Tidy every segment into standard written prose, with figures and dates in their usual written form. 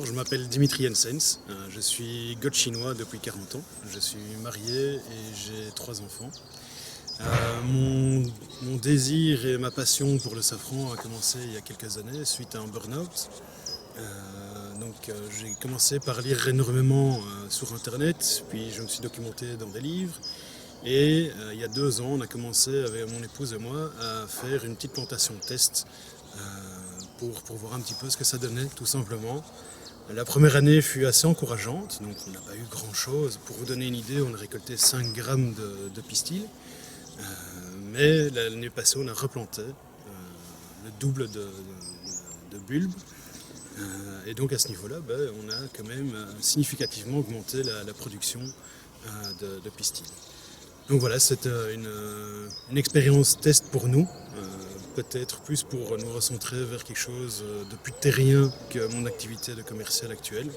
Je m'appelle Dimitri Jensens, je suis goth chinois depuis 40 ans. Je suis marié et j'ai 3 enfants. Mon désir et ma passion pour le safran a commencé il y a quelques années suite à un burn-out. J'ai commencé par lire énormément sur internet, puis je me suis documenté dans des livres. Et il y a 2 ans, on a commencé avec mon épouse et moi à faire une petite plantation test pour voir un petit peu ce que ça donnait, tout simplement. La première année fut assez encourageante, donc on n'a pas eu grand chose. Pour vous donner une idée, on a récolté 5 grammes de pistil, mais l'année passée on a replanté le double de bulbes. Et donc à ce niveau-là, on a quand même significativement augmenté la production de pistil. Donc voilà, c'est une expérience test pour nous, peut-être plus pour nous recentrer vers quelque chose de plus terrien que mon activité de commercial actuelle,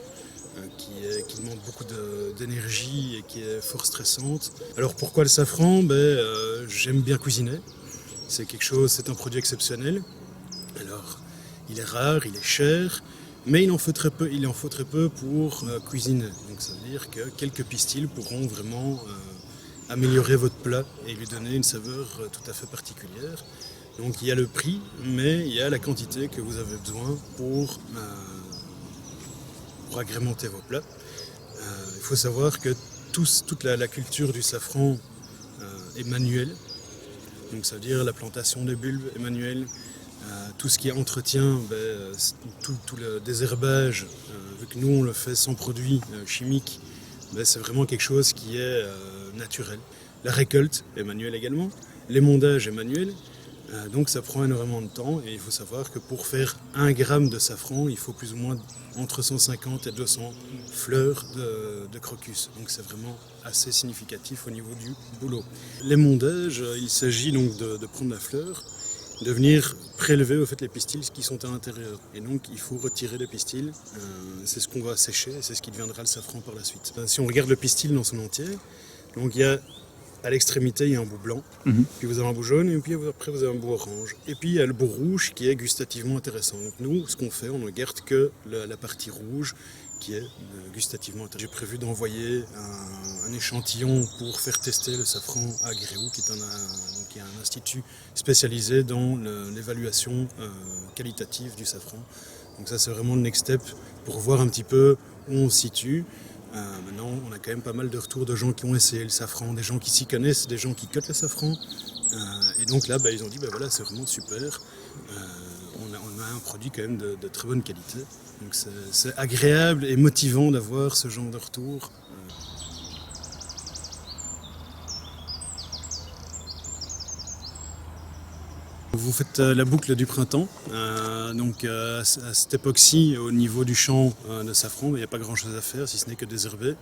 qui demande beaucoup d'énergie et qui est fort stressante. Alors pourquoi le safran? J'aime bien cuisiner, c'est un produit exceptionnel. Alors il est rare, il est cher, mais il en faut très peu pour cuisiner. Donc ça veut dire que quelques pistils pourront vraiment améliorer votre plat et lui donner une saveur tout à fait particulière. Donc il y a le prix, mais il y a la quantité que vous avez besoin pour agrémenter vos plats. Il faut savoir que toute la culture du safran est manuelle. Donc ça veut dire la plantation des bulbes est manuelle. Tout ce qui est entretien, tout le désherbage, vu que nous on le fait sans produits chimiques, c'est vraiment quelque chose qui est naturel. La récolte est manuelle également, l'émondage est manuel, donc ça prend énormément de temps et il faut savoir que pour faire 1 gramme de safran, il faut plus ou moins entre 150 et 200 fleurs de crocus. Donc c'est vraiment assez significatif au niveau du boulot. L'émondage, il s'agit donc de prendre la fleur, de venir prélever au fait les pistils qui sont à l'intérieur. Et donc il faut retirer les pistils, c'est ce qu'on va sécher et c'est ce qui deviendra le safran par la suite. Si on regarde le pistil dans son entier, donc à l'extrémité il y a un bout blanc, puis vous avez un bout jaune et puis après vous avez un bout orange. Et puis il y a le bout rouge qui est gustativement intéressant. Donc nous, ce qu'on fait, on ne garde que la partie rouge qui est gustativement intéressante. J'ai prévu d'envoyer un échantillon pour faire tester le safran à Gréoux, qui est un institut spécialisé dans l'évaluation qualitative du safran. Donc ça c'est vraiment le next step pour voir un petit peu où on se situe. Maintenant, on a quand même pas mal de retours de gens qui ont essayé le safran, des gens qui s'y connaissent, des gens qui cotent le safran. Et donc là, ils ont dit, voilà, c'est vraiment super. On a un produit quand même de très bonne qualité. Donc c'est agréable et motivant d'avoir ce genre de retour. Vous faites la boucle du printemps, à cette époque-ci, au niveau du champ de safran, il n'y a pas grand-chose à faire si ce n'est que désherber.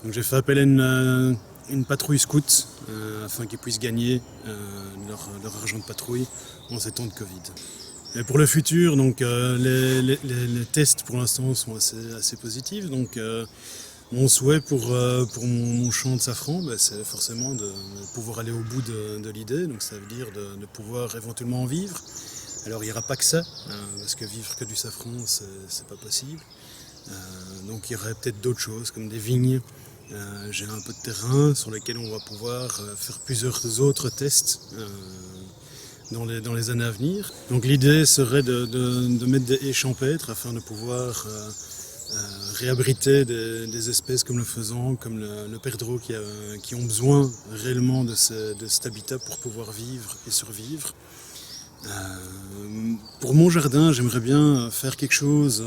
Donc j'ai fait appel à une patrouille scout afin qu'ils puissent gagner leur argent de patrouille en ces temps de Covid. Et pour le futur, les tests pour l'instant sont assez positifs. Donc mon souhait pour mon champ de safran, c'est forcément de pouvoir aller au bout de l'idée. Donc ça veut dire de pouvoir éventuellement en vivre. Alors il n'y aura pas que ça, parce que vivre que du safran, c'est pas possible. Donc il y aurait peut-être d'autres choses, comme des vignes. J'ai un peu de terrain sur lequel on va pouvoir faire plusieurs autres tests dans les années à venir. Donc l'idée serait de mettre des haies champêtres afin de pouvoir réabriter des espèces comme le faisan, comme le perdreau qui ont besoin réellement de cet habitat pour pouvoir vivre et survivre. Pour mon jardin, j'aimerais bien faire quelque chose,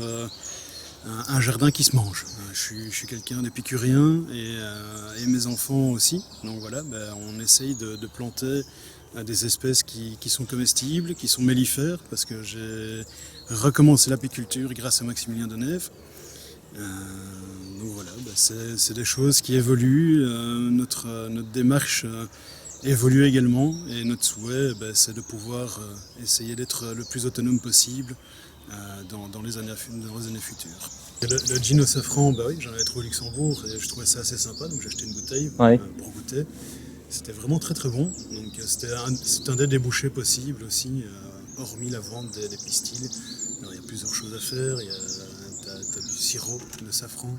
un jardin qui se mange. Je suis quelqu'un d'épicurien et mes enfants aussi. Donc voilà, on essaye de planter des espèces qui sont comestibles, qui sont mellifères, parce que j'ai recommencé l'apiculture grâce à Maximilien Denève. Donc voilà, c'est des choses qui évoluent. Notre démarche évolue également et notre souhait, c'est de pouvoir essayer d'être le plus autonome possible dans les années futures. Le gin au safran, oui, j'en avais trouvé au Luxembourg et je trouvais ça assez sympa, donc j'ai acheté une bouteille pour goûter. C'était vraiment très très bon, donc c'est un des débouchés possibles aussi, hormis la vente des pistils. Alors, il y a plusieurs choses à faire, tu t'as du sirop de safran.